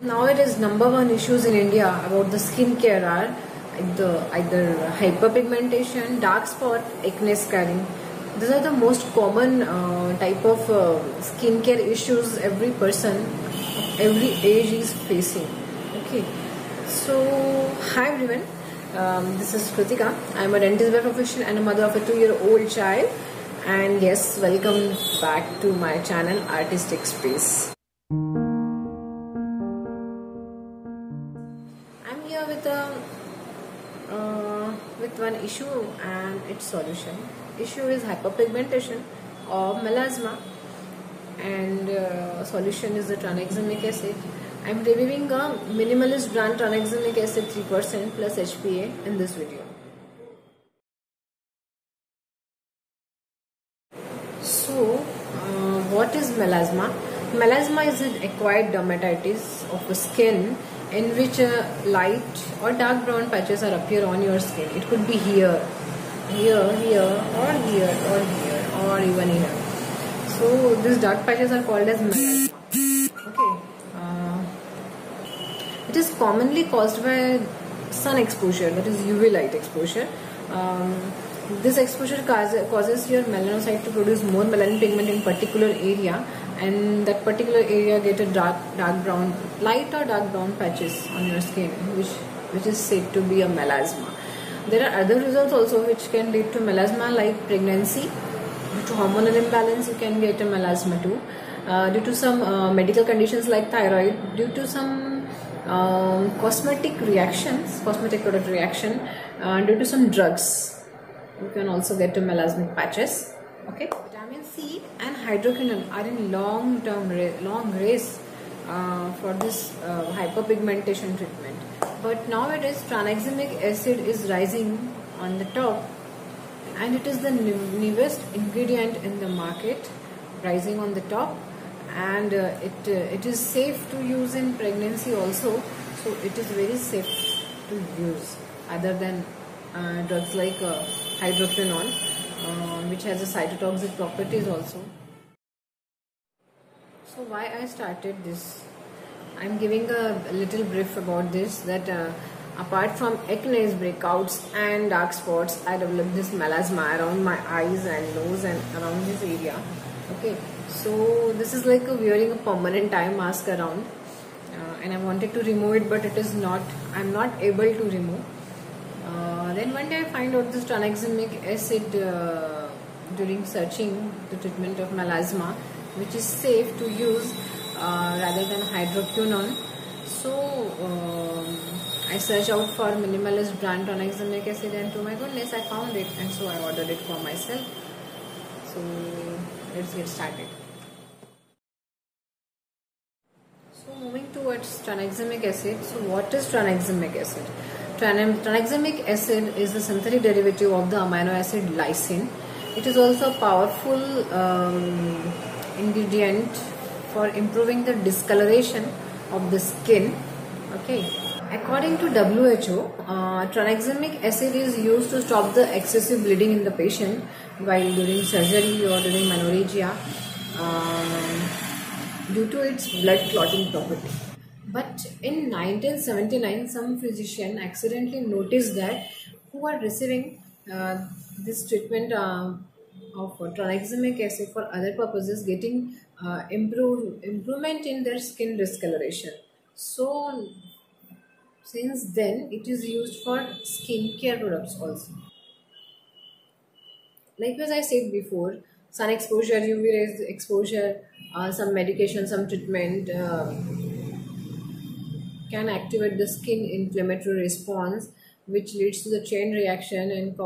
Now it is number one issues in India about the skincare are either hyperpigmentation, dark spot, acne scarring. These are the most common type of skincare issues every person of every age is facing. Okay, so hi everyone, this is Kritika. I am a dentist by profession and a mother of a 2-year-old child. And yes, welcome back to my channel Artistic Space. I'm here with one issue and its solution. Issue is hyperpigmentation or melasma, and solution is the tranexamic acid. I'm reviewing a minimalist brand tranexamic acid 3% plus HPA in this video. So, what is melasma? Melasma is an acquired dermatitis of the skin in which light or dark brown patches are appear on your skin. It could be here, or here, or even here. So these dark patches are called as melasma. Okay. It is commonly caused by sun exposure, that is UV light exposure. This exposure causes your melanocyte to produce more melanin pigment in particular area, and that particular area get a dark brown, light or dark brown patches on your skin, which is said to be a melasma. There are other results also which can lead to melasma, like pregnancy. Due to hormonal imbalance, you can get a melasma too. Due to some medical conditions like thyroid, due to some cosmetic product reaction, due to some drugs, you can also get to melasmic patches. Okay, vitamin C and hydroquinone are in long race for this hyperpigmentation treatment. But nowadays tranexamic acid is rising on the top, and it is the newest ingredient in the market, rising on the top, and it is safe to use in pregnancy also. So it is very safe to use, other than drugs like hydroquinone, which has a cytotoxic properties also. So why I started this? I'm giving a little brief about this, that apart from acne, breakouts and dark spots, I developed this melasma around my eyes and nose and around this area. Okay, so this is like wearing a permanent eye mask around, and I wanted to remove it, but I'm not able to remove. Then one day I find out this tranexamic acid during searching the treatment of melasma, which is safe to use rather than hydroquinone. So I searched out for minimalist brand tranexamic acid, and to my goodness I found it, and so I ordered it for myself. So let's get started. So moving towards tranexamic acid. So what is tranexamic acid? Tranexamic acid is the synthetic derivative of the amino acid lysine. It is also a powerful ingredient for improving the discoloration of the skin. Okay. According to WHO, tranexamic acid is used to stop the excessive bleeding in the patient while during surgery or during menorrhagia, due to its blood clotting property. But in 1979, some physician accidentally noticed that who are receiving this treatment of tranexamic acid for other purposes, getting improvement in their skin discoloration. So since then, it is used for skincare products also. Like as I said before, sun exposure, UV rays exposure, some medication, some treatment can activate the skin inflammatory response, which leads to the chain reaction and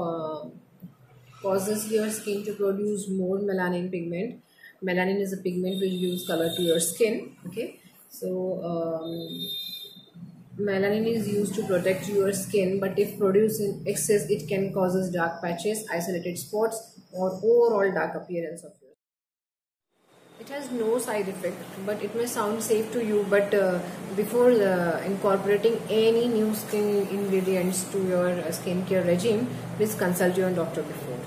causes your skin to produce more melanin pigment. Melanin is a pigment which gives color to your skin. Okay, so melanin is used to protect your skin, but if produced in excess, it can cause dark patches, isolated spots, or overall dark appearance of your. It has no side effect, but it may sound safe to you. But before incorporating any new skin ingredients to your skincare regime, please consult your doctor before.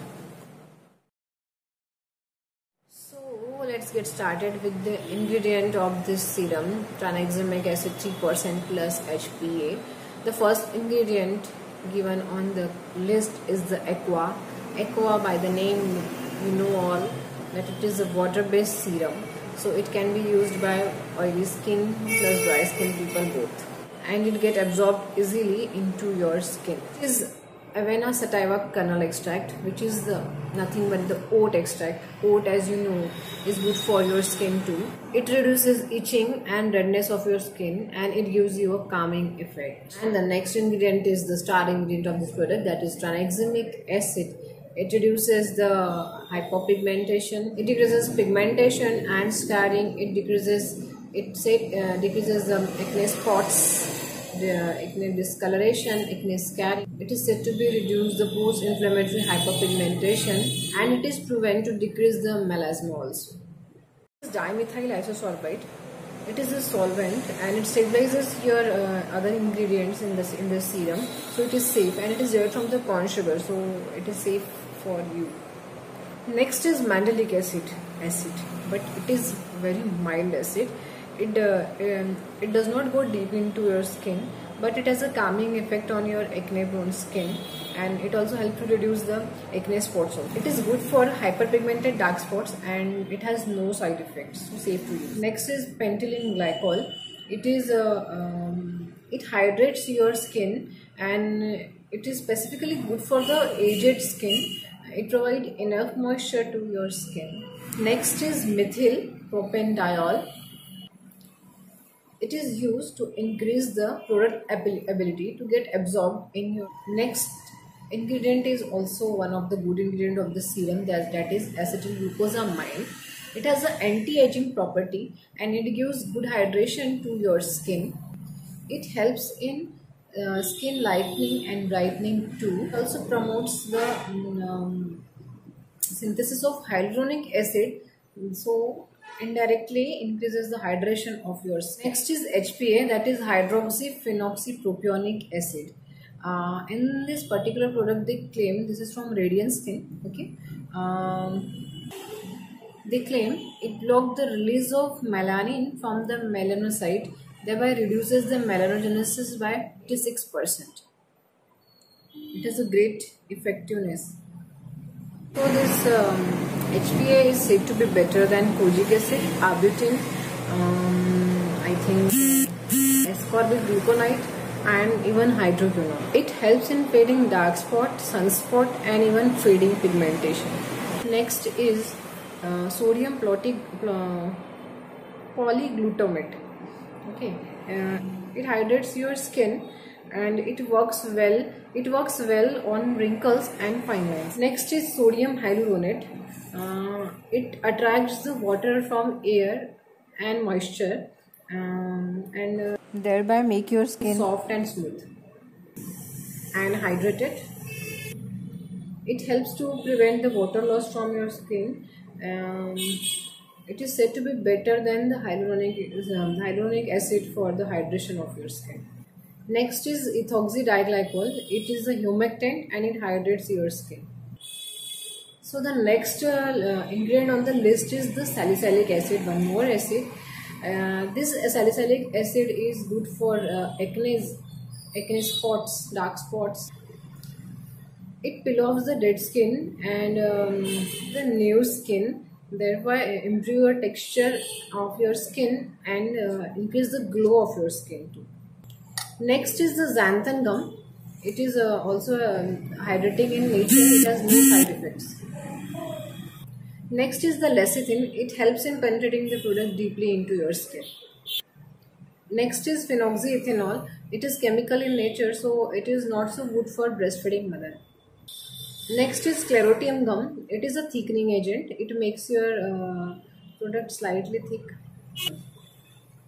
So let's get started with the ingredient of this serum, tranexamic acid 3% plus HPA. The first ingredient given on the list is the aqua. Aqua, by the name you know all that it is a water-based serum, so it can be used by oily skin plus dry skin people both, and it get absorbed easily into your skin. It is Avena sativa kernel extract, which is nothing but the oat extract. Oat, as you know, is good for your skin too. It reduces itching and redness of your skin, and it gives you a calming effect. And the next ingredient is the star ingredient of this product, that is tranexamic acid. It reduces the hypopigmentation, it decreases pigmentation and scarring, it decreases the acne spots, the acne discoloration, acne scarring. It is said to be reduce the post-inflammatory hyperpigmentation, and it is proven to decrease the melasma also. Dimethyl isosorbate. It is a solvent and it stabilizes your other ingredients in the serum, so it is safe, and it is derived from the corn sugar, so it is safe for you. Next is mandelic acid, but it is very mild acid. It does not go deep into your skin, but it has a calming effect on your acne prone skin, and it also helps to reduce the acne spots also. It is good for hyperpigmented dark spots, and it has no side effects, so safe to use. Next is pentylene glycol. It is it hydrates your skin, and it is specifically good for the aged skin. It provides enough moisture to your skin. Next is methyl propanediol. It is used to increase the product ability to get absorbed in your. Next ingredient is also one of the good ingredient of the serum, that is acetylglucosamine. It has an anti-aging property, and it gives good hydration to your skin. It helps in skin lightening and brightening too. It also promotes the synthesis of hyaluronic acid, so indirectly increases the hydration of your skin. Next is HPA, that is hydroxyphenoxypropionic acid. In this particular product, they claim, this is from Radiant Skin, okay, they claim it blocks the release of melanin from the melanocyte, thereby reduces the melanogenesis by 56%. It has a great effectiveness. So this HPA is said to be better than kojic acid, arbutin, I think ascorbic gluconate, and even hydroquinone. It helps in fading dark spot, sunspot, and even fading pigmentation. Next is sodium polyglutamate. Okay, it hydrates your skin, and it works well on wrinkles and fine lines. Next is sodium hyaluronate. It attracts the water from air and moisture, and thereby make your skin soft and smooth and hydrated. It helps to prevent the water loss from your skin. It is said to be better than the hyaluronic acid for the hydration of your skin. Next is ethoxydiglycol. It is a humectant, and it hydrates your skin. So the next ingredient on the list is the salicylic acid, one more acid. This salicylic acid is good for acne spots, dark spots. It peel off the dead skin and the new skin, thereby improve your texture of your skin and increase the glow of your skin too. Next is the xanthan gum. It is also hydrating in nature. It has no side effects. Next is the lecithin. It helps in penetrating the product deeply into your skin. Next is phenoxyethanol. It is chemical in nature, so it is not so good for breastfeeding mother. Next is sclerotium gum. It is a thickening agent. It makes your product slightly thick.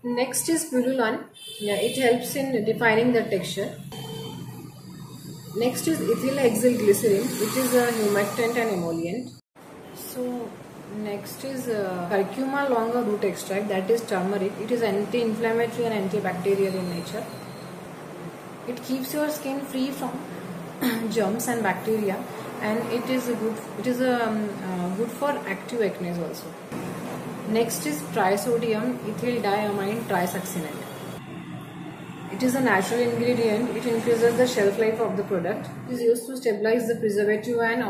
Next is pullulan. It helps in defining the texture. Next is ethyl hexyl glycerin, which is a humectant and emollient. So next is curcuma longa root extract, that is turmeric. It is anti-inflammatory and antibacterial in nature. It keeps your skin free from germs and bacteria, and it is good for active acne also. Next is trisodium ethyl diamine trisuccinate. It is a natural ingredient. It increases the shelf life of the product. It is used to stabilize the preservative and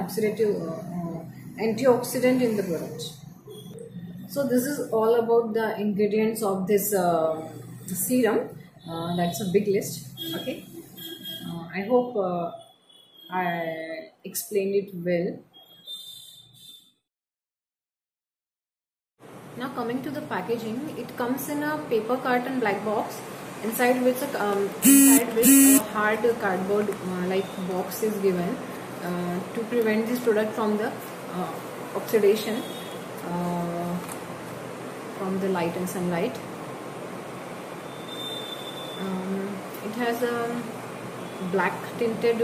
antioxidant in the product. So this is all about the ingredients of this serum. That's a big list. Okay. I hope I explained it well. Now coming to the packaging, it comes in a paper carton black box, inside which a hard cardboard like box is given to prevent this product from the oxidation from the light and sunlight. It has a black tinted,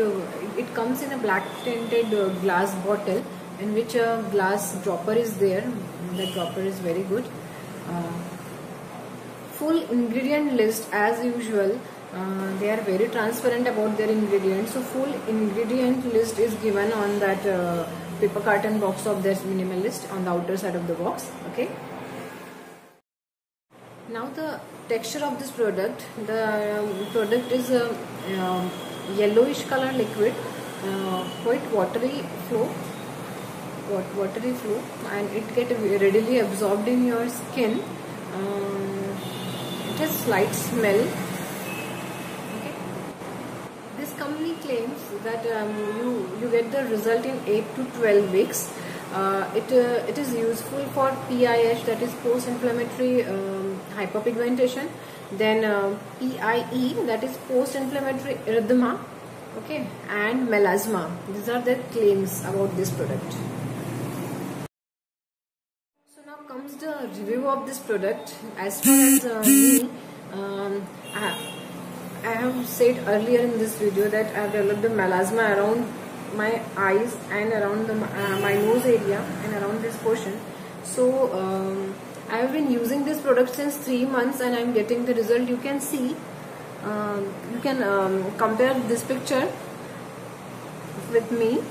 it comes in a black tinted glass bottle in which a glass dropper is there. The dropper is very good. Full ingredient list as usual. They are very transparent about their ingredients. So full ingredient list is given on that paper carton box of their minimalist on the outer side of the box. Okay. Now the texture of this product. The product is a yellowish color liquid, quite watery flow, and it gets readily absorbed in your skin. It has slight smell. Okay. This company claims that you get the result in 8 to 12 weeks. It is useful for PIH, that is post-inflammatory hyperpigmentation. Then PIE, that is post-inflammatory erythema. Okay, and melasma. These are the claims about this product. So now comes the review of this product. As far as me, I have said earlier in this video that I have developed a melasma around my eyes and around my nose area and around this portion. So I have been using this product since 3 months and I am getting the result. You can see, you can compare this picture with me.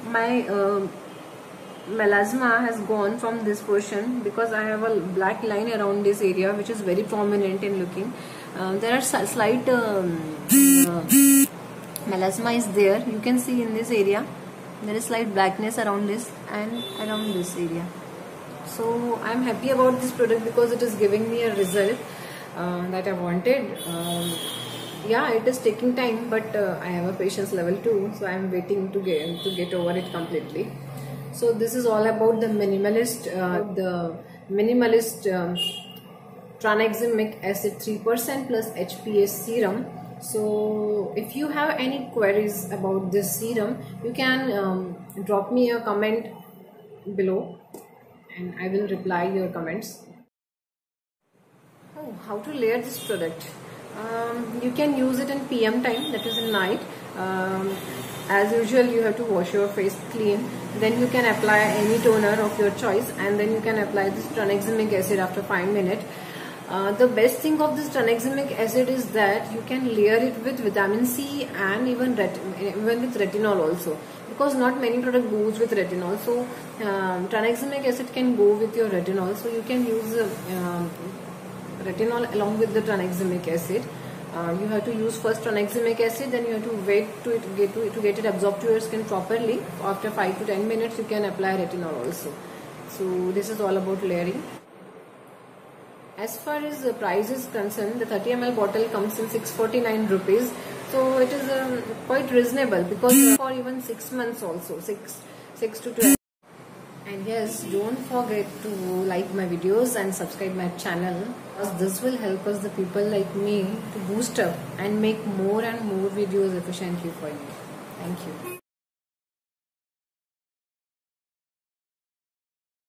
My melasma has gone from this portion because I have a black line around this area which is very prominent in looking. There are slight melasma is there. You can see in this area there is slight blackness around this and around this area. So I am happy about this product because it is giving me a result that I wanted. Yeah, it is taking time, but I have a patience level too, so I am waiting to get over it completely. So this is all about the minimalist tranexamic acid 3% plus HPA serum. So if you have any queries about this serum, you can drop me a comment below and I will reply your comments. Oh, how to layer this product? You can use it in PM time, that is in night. As usual, you have to wash your face clean. Then you can apply any toner of your choice, and then you can apply this tranexamic acid after 5 minutes. The best thing of this tranexamic acid is that you can layer it with vitamin C and even with retinol also, because not many product goes with retinol. So tranexamic acid can go with your retinol, so you can use retinol along with the tranexamic acid. You have to use first tranexamic acid, then you have to wait to get it absorbed to your skin properly. After 5 to 10 minutes you can apply retinol also. So this is all about layering. As far as the price is concerned, the 30 ml bottle comes in 649 rupees. So it is quite reasonable, because for even 6 months also, 6 to 12. And yes, don't forget to like my videos and subscribe my channel, because this will help us, the people like me, to boost up and make more and more videos efficiently for you. Thank you.